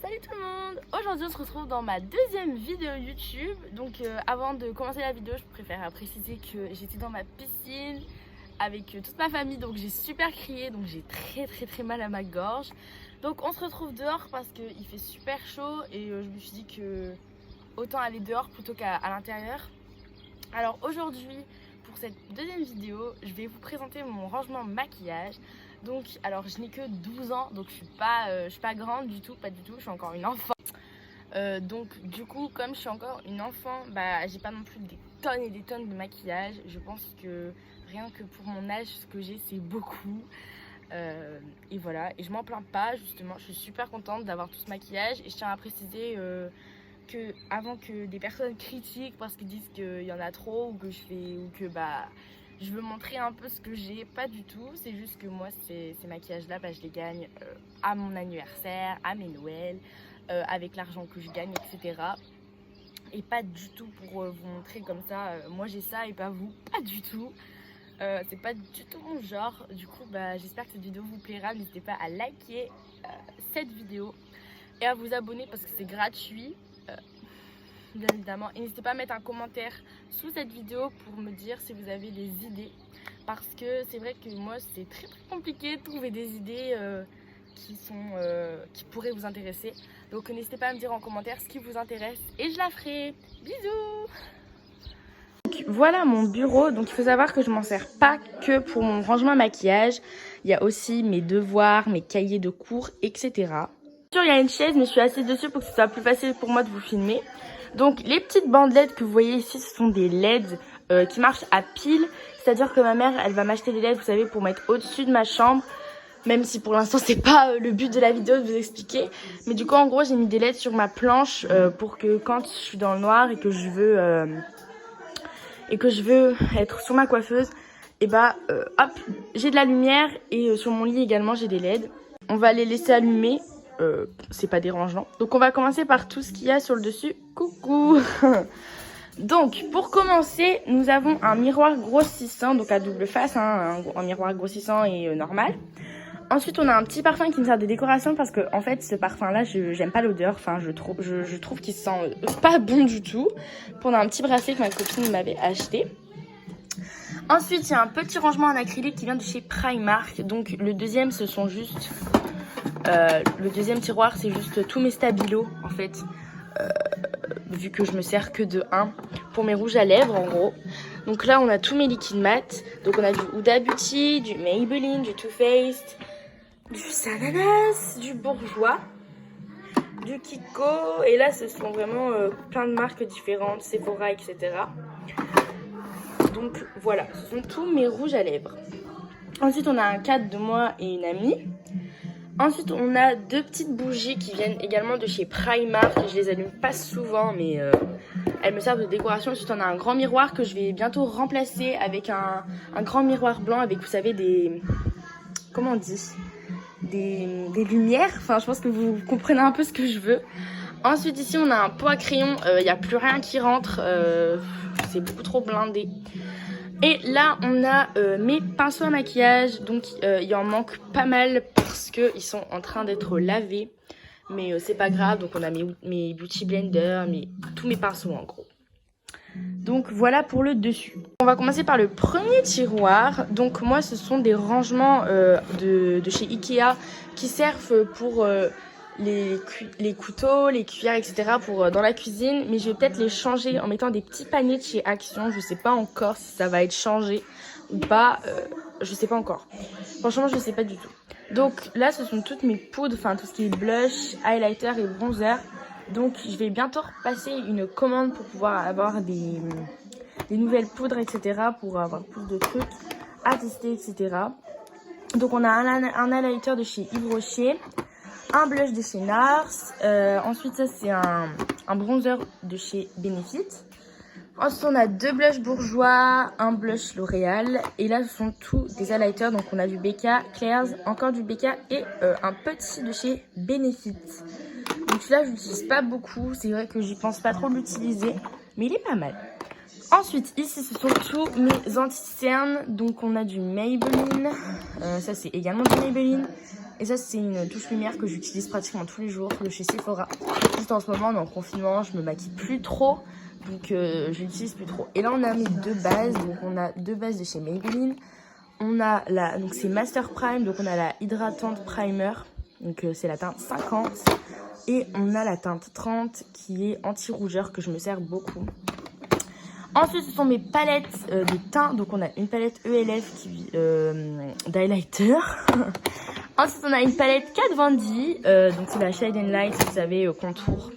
Salut tout le monde! Aujourd'hui on se retrouve dans ma deuxième vidéo YouTube. Donc avant de commencer la vidéo, je préfère préciser que j'étais dans ma piscine avec toute ma famille, donc j'ai super crié, donc j'ai très mal à ma gorge. Donc on se retrouve dehors parce qu'il fait super chaud et je me suis dit que autant aller dehors plutôt qu'à l'intérieur. Alors aujourd'hui, pour cette deuxième vidéo, je vais vous présenter mon rangement maquillage. Donc, alors je n'ai que 12 ans, donc je suis pas grande du tout, pas du tout, je suis encore une enfant. Donc du coup, comme je suis encore une enfant, bah j'ai pas non plus des tonnes et des tonnes de maquillage. Je pense que rien que pour mon âge, ce que j'ai, c'est beaucoup. Et voilà, et je m'en plains pas, justement, je suis super contente d'avoir tout ce maquillage. Et je tiens à préciser que avant que des personnes critiquent parce qu'ils disent qu'il y en a trop ou que je veux montrer un peu ce que j'ai, pas du tout. C'est juste que moi ces maquillages là je les gagne à mon anniversaire, à mes Noëls, avec l'argent que je gagne, etc. Et pas du tout pour vous montrer comme ça, moi j'ai ça et pas vous, pas du tout. C'est pas du tout mon genre. Du coup j'espère que cette vidéo vous plaira. N'hésitez pas à liker cette vidéo et à vous abonner parce que c'est gratuit, bien évidemment. Et n'hésitez pas à mettre un commentaire sous cette vidéo pour me dire si vous avez des idées, parce que c'est vrai que moi c'est très compliqué de trouver des idées qui pourraient vous intéresser. Donc n'hésitez pas à me dire en commentaire ce qui vous intéresse et je la ferai. Bisous! Donc, voilà mon bureau. Donc il faut savoir que je m'en sers pas que pour mon rangement maquillage. Il y a aussi mes devoirs, mes cahiers de cours, etc. Il y a une chaise, mais je suis assise dessus pour que ce soit plus facile pour moi de vous filmer. Donc les petites bandelettes que vous voyez ici, ce sont des LED qui marchent à pile. C'est-à-dire que ma mère, elle va m'acheter des LED, vous savez, pour mettre au-dessus de ma chambre. Même si pour l'instant, c'est pas le but de la vidéo de vous expliquer. Mais du coup, en gros, j'ai mis des LED sur ma planche pour que quand je suis dans le noir et que je veux être sur ma coiffeuse, et hop, j'ai de la lumière. Et sur mon lit également, j'ai des LED. On va les laisser allumer. C'est pas dérangeant. Donc on va commencer par tout ce qu'il y a sur le dessus. Coucou. Donc pour commencer, nous avons un miroir grossissant, donc à double face, hein, un miroir grossissant et normal. Ensuite on a un petit parfum qui me sert de décoration parce que en fait ce parfum là j'aime pas l'odeur. Enfin je trouve qu'il sent pas bon du tout. On a un petit bracelet que ma copine m'avait acheté. Ensuite il y a un petit rangement en acrylique qui vient de chez Primark. Donc le deuxième ce sont juste le deuxième tiroir, c'est juste tous mes stabilos en fait, vu que je me sers que de un pour mes rouges à lèvres en gros. Donc là on a tous mes liquides mat. Donc on a du Huda Beauty, du Maybelline, du Too Faced, du Sananas, du Bourjois, du Kiko. Et là ce sont vraiment plein de marques différentes, Sephora, etc. Donc voilà, ce sont tous mes rouges à lèvres. Ensuite on a un cadre de moi et une amie. Ensuite, on a deux petites bougies qui viennent également de chez Primark. Je les allume pas souvent, mais elles me servent de décoration. Ensuite, on a un grand miroir que je vais bientôt remplacer avec un grand miroir blanc avec, vous savez, des... Comment on dit ? Des lumières. Enfin, je pense que vous comprenez un peu ce que je veux. Ensuite, ici, on a un pot à crayon. Il n'y a plus rien qui rentre. C'est beaucoup trop blindé. Et là on a mes pinceaux à maquillage. Donc il en manque pas mal parce qu'ils sont en train d'être lavés. Mais c'est pas grave, donc on a mes Beauty Blender, tous mes pinceaux en gros. Donc voilà pour le dessus. On va commencer par le premier tiroir. Donc moi ce sont des rangements de chez Ikea qui servent pour les couteaux, les cuillères, etc. pour dans la cuisine. Mais je vais peut-être les changer en mettant des petits paniers de chez Action. Je sais pas encore si ça va être changé ou pas. Je sais pas encore. Franchement, je sais pas du tout. Donc là, ce sont toutes mes poudres, enfin tout ce qui est blush, highlighter et bronzer. Donc je vais bientôt passer une commande pour pouvoir avoir des nouvelles poudres, etc. Pour avoir plus de trucs à tester, etc. Donc on a un highlighter de chez Yves Rocher. Un blush de chez Nars. Ensuite, ça, c'est un bronzer de chez Benefit. Ensuite, on a deux blushs Bourjois, un blush L'Oréal. Et là, ce sont tous des highlighters. Donc, on a du BK, Claire's, encore du BK et un petit de chez Benefit. Donc, celui-là, je l'utilise pas beaucoup. C'est vrai que j'y pense pas trop l'utiliser. Mais il est pas mal. Ensuite, ici, ce sont tous mes anti-cernes. Donc, on a du Maybelline. Ça, c'est également du Maybelline. Et ça, c'est une touche lumière que j'utilise pratiquement tous les jours de chez Sephora. Juste en ce moment, on est en confinement, je me maquille plus trop. Donc, je l'utilise plus trop. Et là, on a mes deux bases. Donc, on a deux bases de chez Maybelline. On a donc c'est Master Prime. Donc, on a la hydratante primer. Donc, c'est la teinte 50. Et on a la teinte 30 qui est anti-rougeur que je me sers beaucoup. Ensuite, ce sont mes palettes de teint. Donc, on a une palette ELF d'highlighter. Ensuite, on a une palette Kat Von D. Donc, c'est la Shine and Light, vous savez, contour.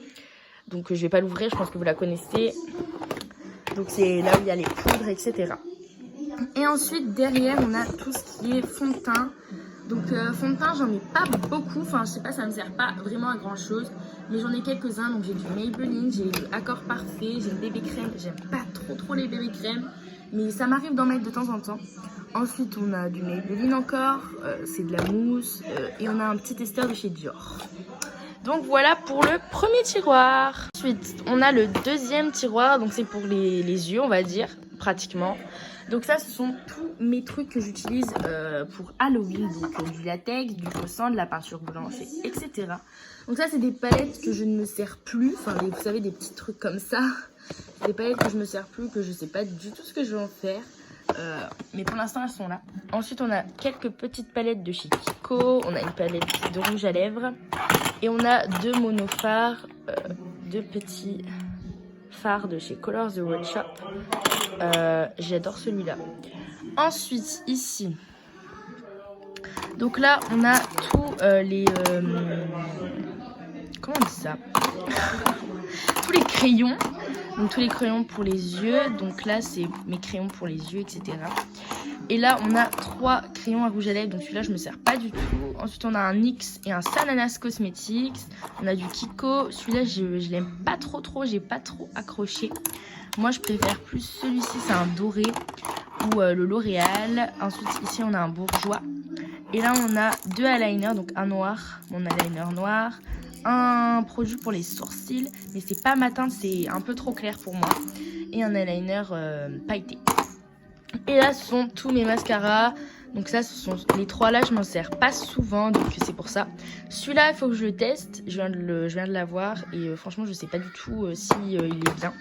Donc, je vais pas l'ouvrir, je pense que vous la connaissez. Donc, c'est là où il y a les poudres, etc. Et ensuite, derrière, on a tout ce qui est fond de teint. Donc, fond de teint, j'en ai pas beaucoup. Enfin, je sais pas, ça me sert pas vraiment à grand chose. Mais j'en ai quelques-uns. Donc, j'ai du Maybelline, j'ai le Accord Parfait, j'ai le bébé crème. J'aime pas trop les bébés crèmes. Mais ça m'arrive d'en mettre de temps en temps. Ensuite, on a du Maybelline encore. C'est de la mousse. Et on a un petit testeur de chez Dior. Donc, voilà pour le premier tiroir. Ensuite, on a le deuxième tiroir. Donc, c'est pour les yeux, on va dire, pratiquement. Donc ça, ce sont tous mes trucs que j'utilise pour Halloween. Donc du latex, du faux sang, de la peinture blanche, etc. Donc ça, c'est des palettes que je ne me sers plus. Enfin, vous savez, des petits trucs comme ça. Des palettes que je me sers plus, que je sais pas du tout ce que je vais en faire. Mais pour l'instant, elles sont là. Ensuite, on a quelques petites palettes de chez Kiko. On a une palette de rouge à lèvres. Et on a deux monophares, deux petits fards de chez Colors The World Shop. J'adore celui-là. Ensuite, ici, donc là, on a tous les... comment on dit ça? Tous les crayons. Donc tous les crayons pour les yeux. Donc là, c'est mes crayons pour les yeux, etc. Et là, on a 3 crayons à rouge à lèvres. Donc celui-là, je me sers pas du tout. Ensuite, on a un NYX et un Sananas Cosmetics. On a du Kiko. Celui-là, je l'aime pas trop. J'ai pas trop accroché. Moi, je préfère plus celui-ci. C'est un doré. Ou le L'Oréal. Ensuite, ici, on a un bourgeois. Et là, on a 2 eyeliners. Donc un noir, mon eyeliner noir. Un produit pour les sourcils. Mais c'est pas ma teinte, c'est un peu trop clair pour moi. Et un eyeliner pailleté. Et là, ce sont tous mes mascaras. Donc ça, ce sont les 3 là, je m'en sers pas souvent, donc c'est pour ça. Celui-là, il faut que je le teste. Je viens de l'avoir et franchement, je sais pas du tout si il est bien.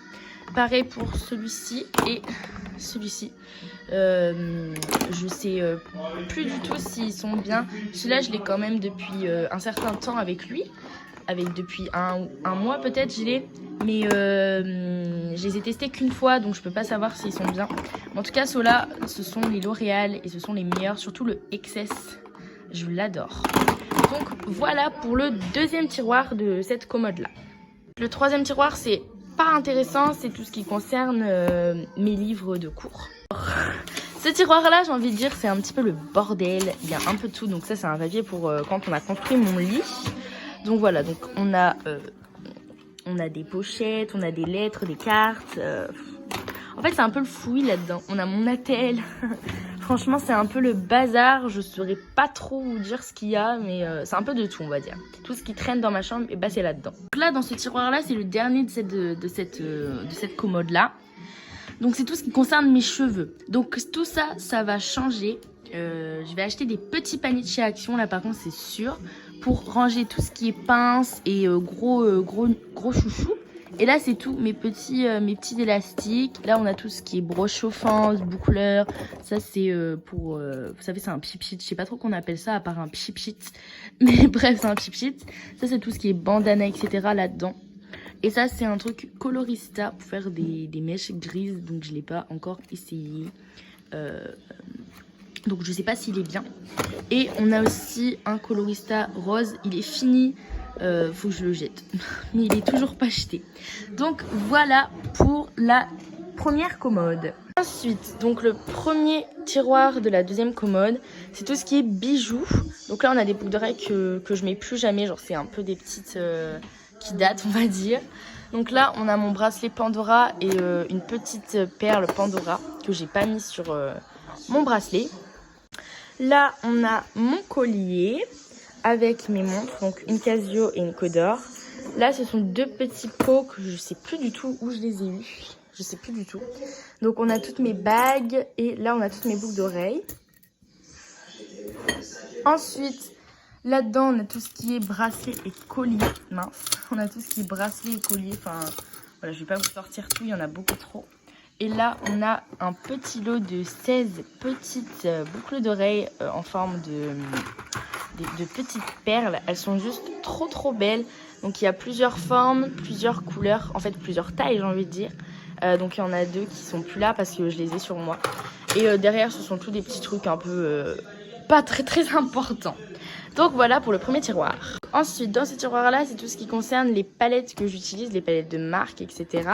Pareil pour celui-ci et celui-ci. Je sais plus du tout s'ils sont bien. Celui-là, je l'ai quand même depuis un certain temps avec lui. Depuis un mois peut-être, je l'ai. Mais je les ai testés qu'une fois, donc je peux pas savoir s'ils sont bien. Mais en tout cas, ceux-là, ce sont les L'Oréal et ce sont les meilleurs, surtout le XS. Je l'adore. Donc voilà pour le deuxième tiroir de cette commode-là. Le troisième tiroir, c'est pas intéressant, c'est tout ce qui concerne mes livres de cours. Ce tiroir-là, j'ai envie de dire, c'est un petit peu le bordel. Il y a un peu de tout, donc ça, c'est un papier pour quand on a construit mon lit. Donc voilà, donc on a des pochettes, on a des lettres, des cartes. En fait, c'est un peu le fouillis là-dedans. On a mon attel. Franchement, c'est un peu le bazar. Je saurais pas trop vous dire ce qu'il y a, mais c'est un peu de tout, on va dire. Tout ce qui traîne dans ma chambre, et bah, c'est là-dedans. Donc là, dans ce tiroir-là, c'est le dernier de cette commode-là. Donc c'est tout ce qui concerne mes cheveux. Donc tout ça, ça va changer. Je vais acheter des petits paniers de chez Action, là par contre c'est sûr, pour ranger tout ce qui est pince et gros chouchou. Et là c'est tout, mes petits élastiques. Là on a tout ce qui est broche chauffante, boucleur. Ça c'est pour, vous savez c'est un pipit. Je sais pas trop qu'on appelle ça à part un pipit. Mais bref c'est un pipit. Ça c'est tout ce qui est bandana etc là-dedans. Et ça c'est un truc colorista pour faire des mèches grises. Donc je l'ai pas encore essayé. Donc je sais pas s'il est bien. Et on a aussi un colorista rose. Il est fini. Faut que je le jette. Mais il est toujours pas jeté. Donc voilà pour la première commode. Ensuite, donc le premier tiroir de la deuxième commode, c'est tout ce qui est bijoux. Donc là on a des boucles d'oreilles que je mets plus jamais. Genre c'est un peu des petites qui datent on va dire. Donc là on a mon bracelet Pandora et une petite perle Pandora que j'ai pas mis sur mon bracelet. Là, on a mon collier avec mes montres, donc une Casio et une Codor. Là, ce sont 2 petits pots que je sais plus du tout où je les ai eus. je sais plus du tout. Donc on a toutes mes bagues et là on a toutes mes boucles d'oreilles. Ensuite, là-dedans on a tout ce qui est bracelet et collier. Mince, on a tout ce qui est bracelet et collier. Enfin, voilà, je vais pas vous sortir tout, il y en a beaucoup trop. Et là, on a un petit lot de 16 petites boucles d'oreilles en forme de petites perles. Elles sont juste trop belles. Donc il y a plusieurs formes, plusieurs couleurs, en fait plusieurs tailles j'ai envie de dire. Donc il y en a 2 qui sont plus là parce que je les ai sur moi. Et derrière ce sont tous des petits trucs un peu pas très importants. Donc voilà pour le premier tiroir. Ensuite dans ce tiroir là c'est tout ce qui concerne les palettes que j'utilise, les palettes de marque etc.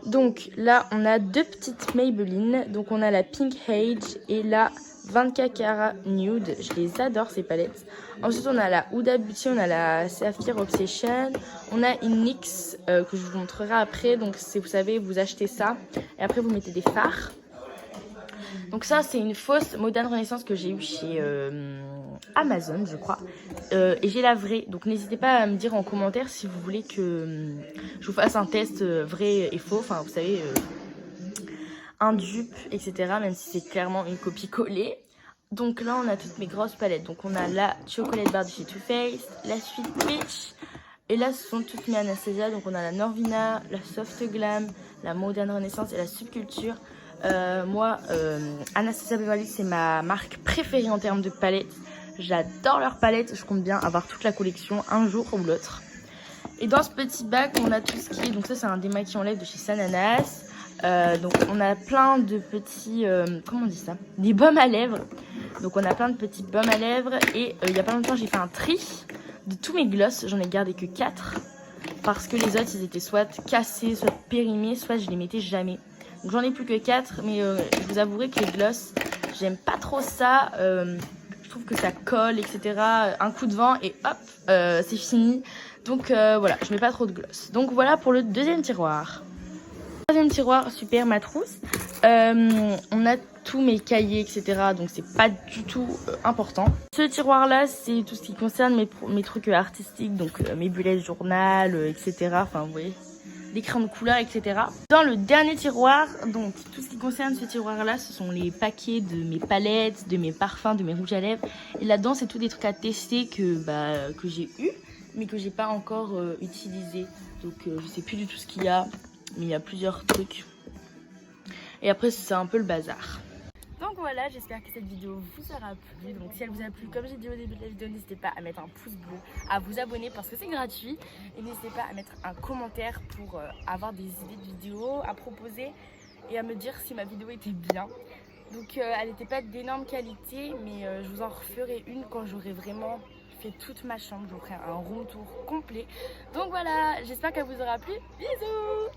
Donc là on a 2 petites Maybelline. Donc on a la Pink Age et la 24 carats nude, je les adore ces palettes. Ensuite on a la Huda Beauty, on a la Sapphire Obsession, on a une NYX que je vous montrerai après. Donc c'est, vous savez, vous achetez ça et après vous mettez des fards. Donc ça c'est une fausse Modern Renaissance que j'ai eue chez Amazon je crois. Et j'ai la vraie, donc n'hésitez pas à me dire en commentaire si vous voulez que je vous fasse un test vrai et faux. Enfin vous savez... un dupe, etc. Même si c'est clairement une copie-collée. Donc là, on a toutes mes grosses palettes. Donc on a la Chocolate Bar de chez Too Faced, la Sweet Peach. Et là, ce sont toutes mes Anastasia. Donc on a la Norvina, la Soft Glam, la Modern Renaissance et la Subculture. Moi, Anastasia Beverly Hills, c'est ma marque préférée en termes de palettes. J'adore leurs palettes. Je compte bien avoir toute la collection un jour ou l'autre. Et dans ce petit bac, on a tout ce qui est... Donc ça, c'est un démaquillant lèvres de chez Sananas. Donc on a plein de petits, comment on dit ça, des baumes à lèvres. Donc on a plein de petits baumes à lèvres. Et il y a pas longtemps j'ai fait un tri de tous mes gloss. J'en ai gardé que 4 parce que les autres ils étaient soit cassés, soit périmés, soit je les mettais jamais. Donc j'en ai plus que 4. Mais je vous avouerai que les gloss, j'aime pas trop ça. Je trouve que ça colle, etc. Un coup de vent et hop, c'est fini. Donc voilà, je mets pas trop de gloss. Donc voilà pour le deuxième tiroir. Troisième tiroir, super ma trousse. On a tous mes cahiers, etc. Donc c'est pas du tout important. Ce tiroir là, c'est tout ce qui concerne mes trucs artistiques. Donc mes bullets journal, etc. Enfin vous voyez, des crayons de couleur, etc. Dans le dernier tiroir, donc tout ce qui concerne ce tiroir là, ce sont les paquets de mes palettes, de mes parfums, de mes rouges à lèvres. Et là-dedans, c'est tout des trucs à tester que j'ai eu, mais que j'ai pas encore utilisé. Donc je sais plus du tout ce qu'il y a. Mais il y a plusieurs trucs. Et après c'est un peu le bazar. Donc voilà, j'espère que cette vidéo vous aura plu. Donc si elle vous a plu, comme j'ai dit au début de la vidéo, n'hésitez pas à mettre un pouce bleu, à vous abonner parce que c'est gratuit. Et n'hésitez pas à mettre un commentaire pour avoir des idées de vidéos à proposer et à me dire si ma vidéo était bien. Donc elle n'était pas d'énorme qualité, mais je vous en referai une quand j'aurai vraiment fait toute ma chambre. Je vous ferai un room tour complet. Donc voilà, j'espère qu'elle vous aura plu. Bisous!